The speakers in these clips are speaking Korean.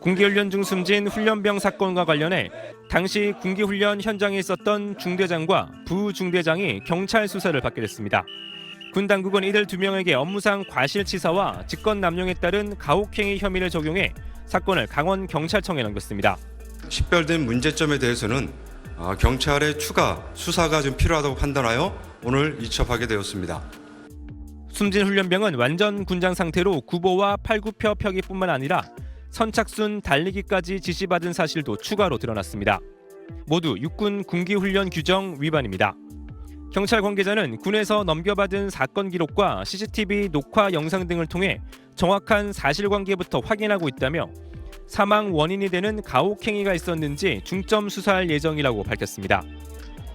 군기훈련 중 숨진 훈련병 사건과 관련해 당시 군기훈련 현장에 있었던 중대장과 부중대장이 경찰 수사를 받게 됐습니다. 군 당국은 이들 두 명에게 업무상 과실치사와 직권남용에 따른 가혹행위 혐의를 적용해 사건을 강원경찰청에 넘겼습니다. 식별된 문제점에 대해서는 경찰의 추가 수사가 좀 필요하다고 판단하여 오늘 이첩하게 되었습니다. 숨진 훈련병은 완전 군장 상태로 구보와 팔굽혀 펴기뿐만 아니라 선착순 달리기까지 지시받은 사실도 추가로 드러났습니다. 모두 육군 군기훈련 규정 위반입니다. 경찰 관계자는 군에서 넘겨받은 사건 기록과 CCTV 녹화 영상 등을 통해 정확한 사실관계부터 확인하고 있다며 사망 원인이 되는 가혹행위가 있었는지 중점 수사할 예정이라고 밝혔습니다.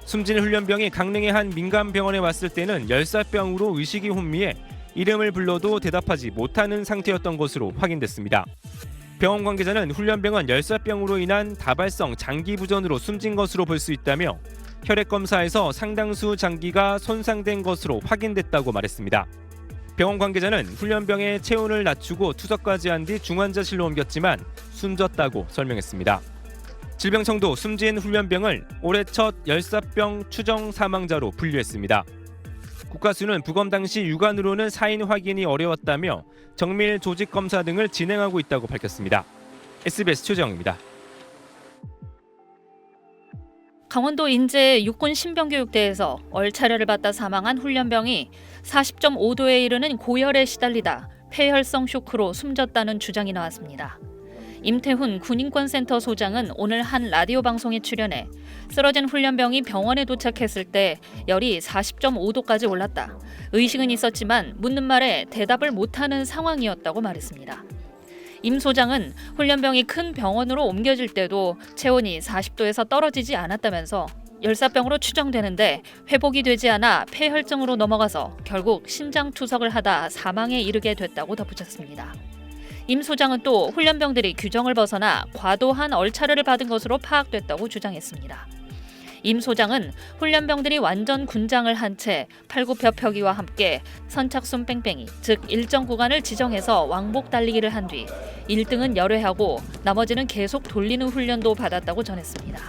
숨진 훈련병이 강릉의 한 민간병원에 왔을 때는 열사병으로 의식이 혼미해 이름을 불러도 대답하지 못하는 상태였던 것으로 확인됐습니다. 병원 관계자는 훈련병은 열사병으로 인한 다발성 장기부전으로 숨진 것으로 볼 수 있다며 혈액 검사에서 상당수 장기가 손상된 것으로 확인됐다고 말했습니다. 병원 관계자는 훈련병의 체온을 낮추고 투석까지 한 뒤 중환자실로 옮겼지만 숨졌다고 설명했습니다. 질병청도 숨진 훈련병을 올해 첫 열사병 추정 사망자로 분류했습니다. 국가수는 부검 당시 육안으로는 사인 확인이 어려웠다며 정밀 조직 검사 등을 진행하고 있다고 밝혔습니다. SBS 최정입니다. 강원도 인제 육군 신병교육대에서 얼차려를 받다 사망한 훈련병이 40.5도에 이르는 고열에 시달리다 폐혈성 쇼크로 숨졌다는 주장이 나왔습니다. 임태훈 군인권센터 소장은 오늘 한 라디오 방송에 출연해 쓰러진 훈련병이 병원에 도착했을 때 열이 40.5도까지 올랐다. 의식은 있었지만 묻는 말에 대답을 못하는 상황이었다고 말했습니다. 임 소장은 훈련병이 큰 병원으로 옮겨질 때도 체온이 40도에서 떨어지지 않았다면서 열사병으로 추정되는데 회복이 되지 않아 폐혈증으로 넘어가서 결국 심장투석을 하다 사망에 이르게 됐다고 덧붙였습니다. 임 소장은 또 훈련병들이 규정을 벗어나 과도한 얼차려를 받은 것으로 파악됐다고 주장했습니다. 임 소장은 훈련병들이 완전 군장을 한 채 팔굽혀 펴기와 함께 선착순 뺑뺑이, 즉 일정 구간을 지정해서 왕복 달리기를 한 뒤 1등은 열회하고 나머지는 계속 돌리는 훈련도 받았다고 전했습니다.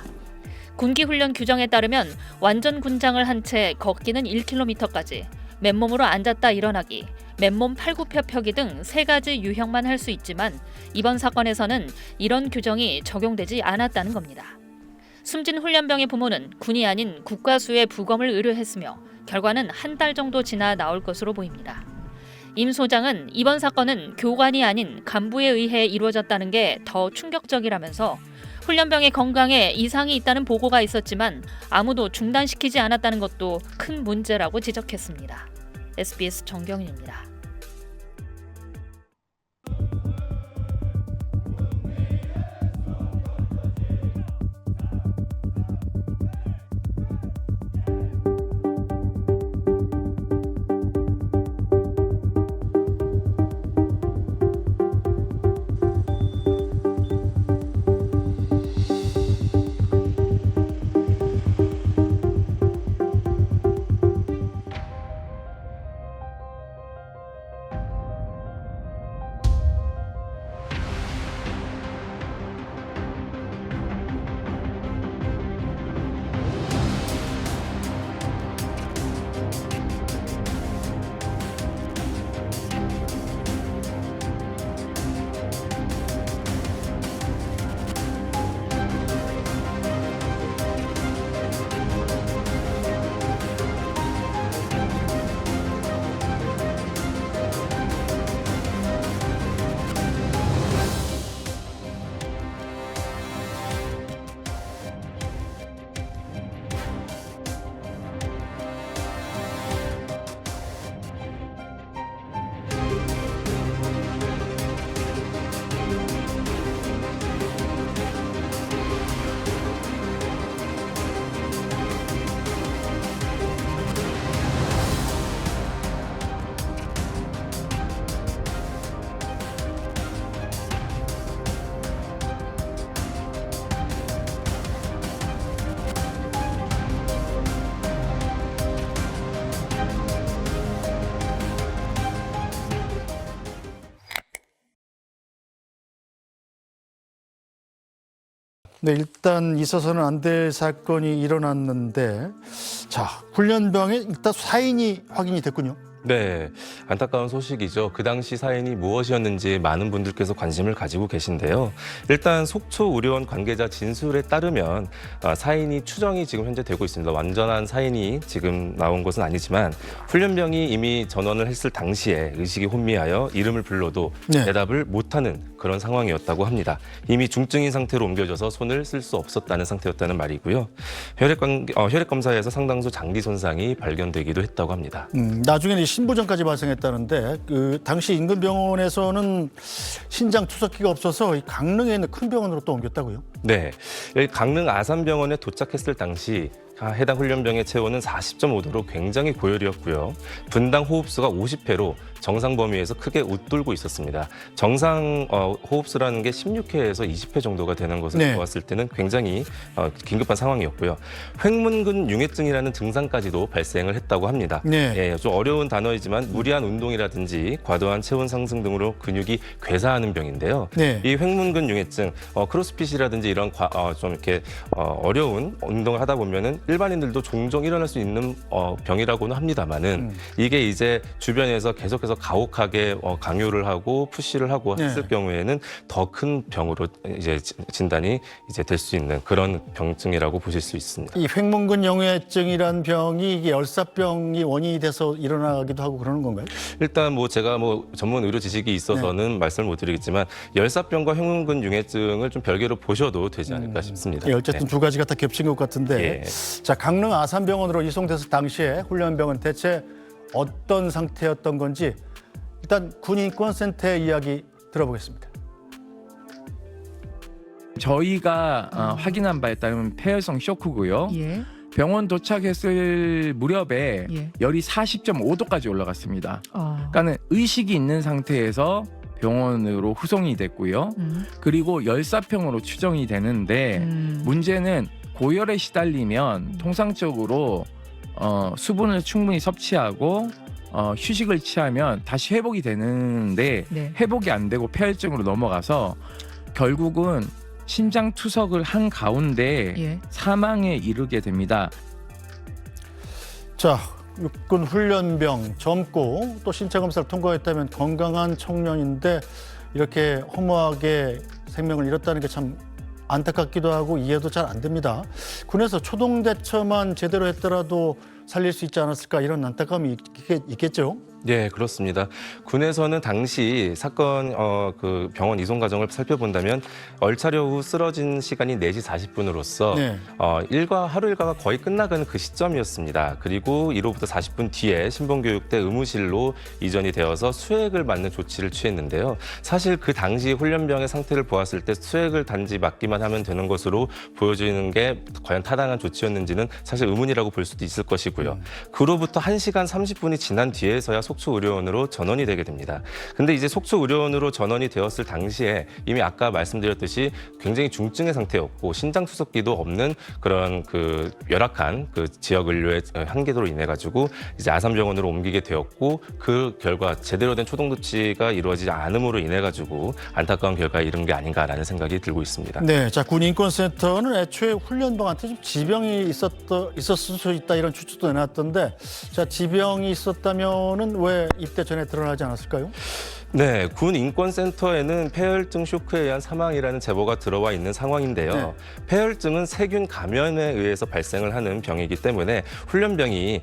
군기훈련 규정에 따르면 완전 군장을 한 채 걷기는 1km까지, 맨몸으로 앉았다 일어나기, 맨몸 팔굽혀 펴기 등 3가지 유형만 할 수 있지만 이번 사건에서는 이런 규정이 적용되지 않았다는 겁니다. 숨진 훈련병의 부모는 군이 아닌 국가수에 부검을 의뢰했으며 결과는 한 달 정도 지나 나올 것으로 보입니다. 임 소장은 이번 사건은 교관이 아닌 간부에 의해 이루어졌다는 게 더 충격적이라면서 훈련병의 건강에 이상이 있다는 보고가 있었지만 아무도 중단시키지 않았다는 것도 큰 문제라고 지적했습니다. SBS 정경윤입니다. 네, 일단 있어서는 안 될 사건이 일어났는데, 자, 훈련병에 일단 사인이 확인이 됐군요. 네, 안타까운 소식이죠. 그 당시 사인이 무엇이었는지 많은 분들께서 관심을 가지고 계신데요. 일단 속초의료원 관계자 진술에 따르면 사인이 추정이 지금 현재 되고 있습니다. 완전한 사인이 지금 나온 것은 아니지만 훈련병이 이미 전원을 했을 당시에 의식이 혼미하여 이름을 불러도 네. 대답을 못하는 그런 상황이었다고 합니다. 이미 중증인 상태로 옮겨져서 손을 쓸 수 없었다는 상태였다는 말이고요. 혈액 검사에서 상당수 장기 손상이 발견되기도 했다고 합니다. 나중에는 신부전까지 발생했다는데 그 당시 인근 병원에서는 신장 투석기가 없어서 이 강릉에 있는 큰 병원으로 또 옮겼다고요? 네, 여기 강릉 아산병원에 도착했을 당시 해당 훈련병의 체온은 40.5도로 굉장히 고열이었고요. 분당 호흡수가 50회로 정상 범위에서 크게 웃돌고 있었습니다. 정상 호흡수라는 게 16회에서 20회 정도가 되는 것을 네. 보았을 때는 굉장히 긴급한 상황이었고요. 횡문근 융해증이라는 증상까지도 발생을 했다고 합니다. 네. 예, 좀 어려운 단어이지만 무리한 운동이라든지 과도한 체온 상승 등으로 근육이 괴사하는 병인데요. 네. 이 횡문근 융해증, 크로스핏이라든지 이런 좀 이렇게 어려운 운동을 하다 보면은 일반인들도 종종 일어날 수 있는 병이라고는 합니다만은 이게 이제 주변에서 계속해서 가혹하게 강요를 하고 푸시를 하고 네. 했을 경우에는 더 큰 병으로 이제 진단이 이제 될 수 있는 그런 병증이라고 보실 수 있습니다. 이 횡문근 영해증이란 병이 이게 열사병이 원인이 돼서 일어나기도 하고 그러는 건가요? 일단 뭐 제가 뭐 전문 의료 지식이 있어서는 말씀을 못 드리겠지만 열사병과 횡문근 융해증을 좀 별개로 보셔도 되지 않을까 싶습니다. 예, 어쨌든 두 가지가 다 겹친 것 같은데 예. 자, 강릉 아산병원으로 이송돼서 당시에 훈련병은 대체 어떤 상태였던 건지 일단 군인권센터의 이야기 들어보겠습니다. 저희가 확인한 바에 따르면 폐혈성 쇼크고요. 예. 병원 도착했을 무렵에 예. 열이 40.5도까지 올라갔습니다. 어. 그러니까 의식이 있는 상태에서 병원으로 후송이 됐고요. 그리고 열사병으로 추정이 되는데 문제는 고열에 시달리면 통상적으로 수분을 충분히 섭취하고 휴식을 취하면 다시 회복이 되는데 네. 회복이 안 되고 폐혈증으로 넘어가서 결국은 심장 투석을 한 가운데 예. 사망에 이르게 됩니다. 자, 육군 훈련병 젊고 또 신체 검사를 통과했다면 건강한 청년인데 이렇게 허무하게 생명을 잃었다는 게 참 안타깝기도 하고 이해도 잘 안 됩니다. 군에서 초동 대처만 제대로 했더라도 살릴 수 있지 않았을까 이런 안타까움이 있겠죠. 네, 그렇습니다. 군에서는 당시 사건 그 병원 이송 과정을 살펴본다면 얼차려 후 쓰러진 시간이 4시 40분으로서 네. 하루 일과가 거의 끝나가는 그 시점이었습니다. 그리고 이로부터 40분 뒤에 신봉교육대 의무실로 이전이 되어서 수액을 맞는 조치를 취했는데요. 사실 그 당시 훈련병의 상태를 보았을 때 수액을 단지 맞기만 하면 되는 것으로 보여지는 게 과연 타당한 조치였는지는 사실 의문이라고 볼 수도 있을 것이고요. 그로부터 1시간 30분이 지난 뒤에서야 속초의료원으로 전원이 되게 됩니다. 근데 이제 속초의료원으로 전원이 되었을 당시에 이미 아까 말씀드렸듯이 굉장히 중증의 상태였고 신장 투석기도 없는 그런 그 열악한 그 지역 의료의 한계도로 인해 가지고 이제 아산병원으로 옮기게 되었고 그 결과 제대로 된 초동 조치가 이루어지지 않음으로 인해 가지고 안타까운 결과에 이른 게 아닌가라는 생각이 들고 있습니다. 네, 자, 군인권센터는 애초에 훈련병한테 좀 지병이 있었을 수 있다 이런 추측도 내놨던데, 자, 지병이 있었다면은 왜 입대 전에 드러나지 않았을까요? 네, 군 인권센터에는 폐혈증 쇼크에 의한 사망이라는 제보가 들어와 있는 상황인데요. 네. 폐혈증은 세균 감염에 의해서 발생을 하는 병이기 때문에 훈련병이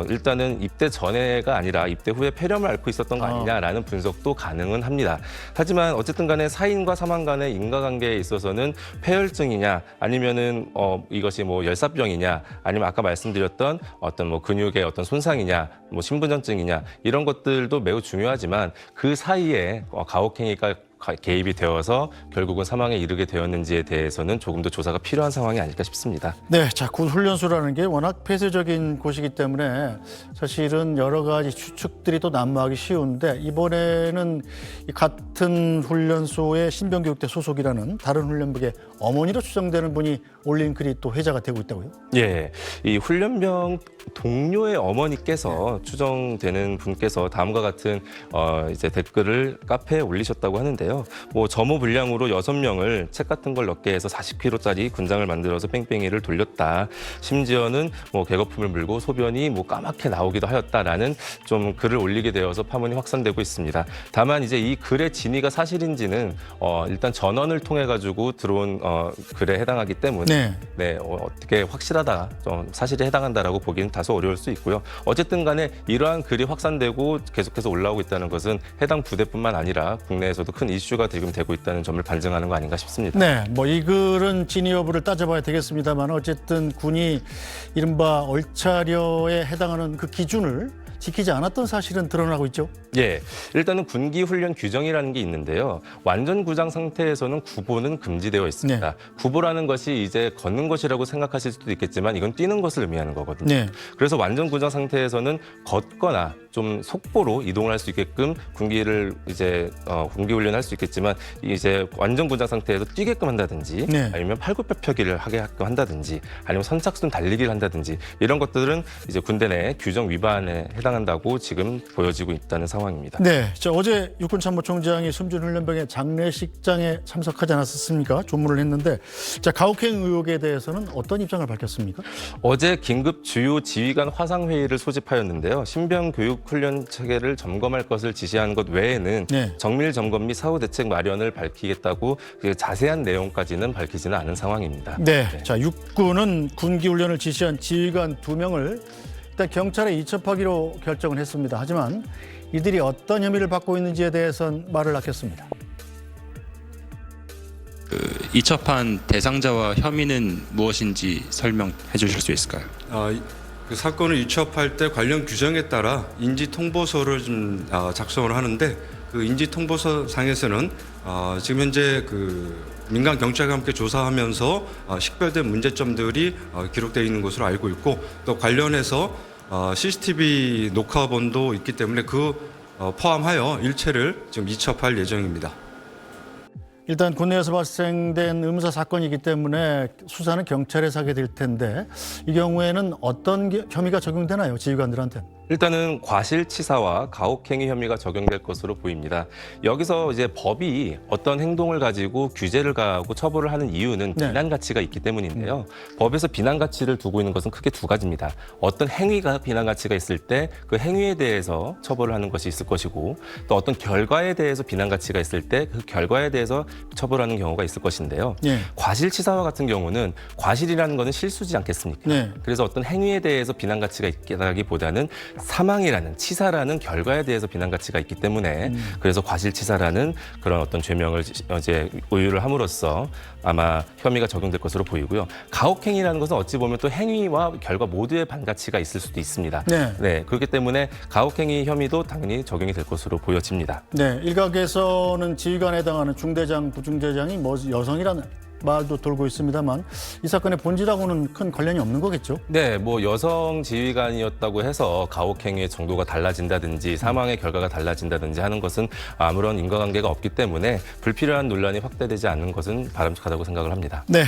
일단은 입대 전에가 아니라 입대 후에 폐렴을 앓고 있었던 거 아니냐라는 분석도 가능은 합니다. 하지만 어쨌든 간에 사인과 사망 간의 인과관계에 있어서는 폐혈증이냐 아니면은 이것이 뭐 열사병이냐 아니면 아까 말씀드렸던 어떤 뭐 근육의 어떤 손상이냐 뭐 신분전증이냐 이런 것들도 매우 중요하지만 그 사이에 가혹행위가 개입이 되어서 결국은 사망에 이르게 되었는지에 대해서는 조금 더 조사가 필요한 상황이 아닐까 싶습니다. 네, 자, 군 훈련소라는 게 워낙 폐쇄적인 곳이기 때문에 사실은 여러 가지 추측들이 또 난무하기 쉬운데 이번에는 이 같은 훈련소의 신병교육대 소속이라는 다른 훈련병의 어머니로 추정되는 분이 올린 글이 또 회자가 되고 있다고요? 예, 이 훈련병 동료의 어머니께서 추정되는 분께서 다음과 같은 이제 댓글을 카페에 올리셨다고 하는데요. 있는데요. 뭐 점호 분량으로 6명을 책 같은 걸 넣게 해서 40kg짜리 군장을 만들어서 뺑뺑이를 돌렸다. 심지어는 뭐 개거품을 물고 소변이 뭐 까맣게 나오기도 하였다라는 좀 글을 올리게 되어서 파문이 확산되고 있습니다. 다만 이제 이 글의 진위가 사실인지는 일단 전원을 통해 가지고 들어온 글에 해당하기 때문에 어떻게 확실하다, 좀 사실에 해당한다라고 보기는 다소 어려울 수 있고요. 어쨌든 간에 이러한 글이 확산되고 계속해서 올라오고 있다는 것은 해당 부대뿐만 아니라 국내에서도 큰 이슈가 지금 되고 있다는 점을 반증하는 거 아닌가 싶습니다. 네, 뭐 이 글은 진위 여부를 따져봐야 되겠습니다만 어쨌든 군이 이른바 얼차려에 해당하는 그 기준을 지키지 않았던 사실은 드러나고 있죠. 예, 일단은 군기 훈련 규정이라는 게 있는데요. 완전 구장 상태에서는 구보는 금지되어 있습니다. 구보라는 것이 이제 걷는 것이라고 생각하실 수도 있겠지만 이건 뛰는 것을 의미하는 거거든요. 그래서 완전 구장 상태에서는 걷거나 좀 속보로 이동을 할 수 있게끔 군기를 이제 군기 훈련할 수 있겠지만 이제 완전 구장 상태에서 뛰게끔 한다든지 아니면 팔굽혀펴기를 하게 한다든지 아니면 선착순 달리기를 한다든지 이런 것들은 이제 군대 내 규정 위반에 해당한다고 지금 보여지고 있다는 상황입니다. 네, 자, 어제 육군참모총장이 숨진훈련병의 장례식장에 참석하지 않았습니까? 조문을 했는데, 자, 가혹행 의혹에 대해서는 어떤 입장을 밝혔습니까? 어제 긴급 주요 지휘관 화상 회의를 소집하였는데요. 신병 교육 훈련 체계를 점검할 것을 지시한 것 외에는 정밀 점검 및 사후 대책 마련을 밝히겠다고 자세한 내용까지는 밝히지는 않은 상황입니다. 네, 자, 육군은 군기 훈련을 지시한 지휘관 2명을 일단 경찰에 이첩하기로 결정을 했습니다. 하지만 이들이 어떤 혐의를 받고 있는지에 대해서는 말을 아꼈습니다. 이첩한 대상자와 혐의는 무엇인지 설명해 주실 수 있을까요? 그 사건을 이첩할 때 관련 규정에 따라 인지 통보서를 좀 작성을 하는데 그 인지 통보서 상에서는 지금 현재 그 민간 경찰과 함께 조사하면서 식별된 문제점들이 기록되어 있는 것으로 알고 있고 또 관련해서 CCTV 녹화본도 있기 때문에 그 포함하여 일체를 지금 이첩할 예정입니다. 일단 군내에서 발생된 의무사 사건이기 때문에 수사는 경찰에서 하게 될 텐데 이 경우에는 어떤 혐의가 적용되나요? 지휘관들한테는? 일단은 과실치사와 가혹행위 혐의가 적용될 것으로 보입니다. 여기서 이제 법이 어떤 행동을 가지고 규제를 가하고 처벌을 하는 이유는 비난 가치가 있기 때문인데요. 법에서 비난 가치를 두고 있는 것은 크게 두 가지입니다. 어떤 행위가 비난 가치가 있을 때 그 행위에 대해서 처벌을 하는 것이 있을 것이고 또 어떤 결과에 대해서 비난 가치가 있을 때 그 결과에 대해서 처벌하는 경우가 있을 것인데요. 과실치사와 같은 경우는 과실이라는 것은 실수지 않겠습니까? 그래서 어떤 행위에 대해서 비난 가치가 있다기보다는 사망이라는 치사라는 결과에 대해서 비난 가치가 있기 때문에 그래서 과실치사라는 그런 어떤 죄명을 이제 의유를 함으로써 아마 혐의가 적용될 것으로 보이고요. 가혹행위라는 것은 어찌 보면 또 행위와 결과 모두의 반가치가 있을 수도 있습니다. 그렇기 때문에 가혹행위 혐의도 당연히 적용이 될 것으로 보여집니다. 네, 일각에서는 지휘관에 해당하는 중대장, 부중대장이 뭐 여성이라는 말도 돌고 있습니다만 이 사건의 본질하고는 큰 관련이 없는 거겠죠? 네, 뭐 여성 지휘관이었다고 해서 가혹행위의 정도가 달라진다든지 사망의 결과가 달라진다든지 하는 것은 아무런 인과관계가 없기 때문에 불필요한 논란이 확대되지 않는 것은 바람직하다고 생각을 합니다. 네,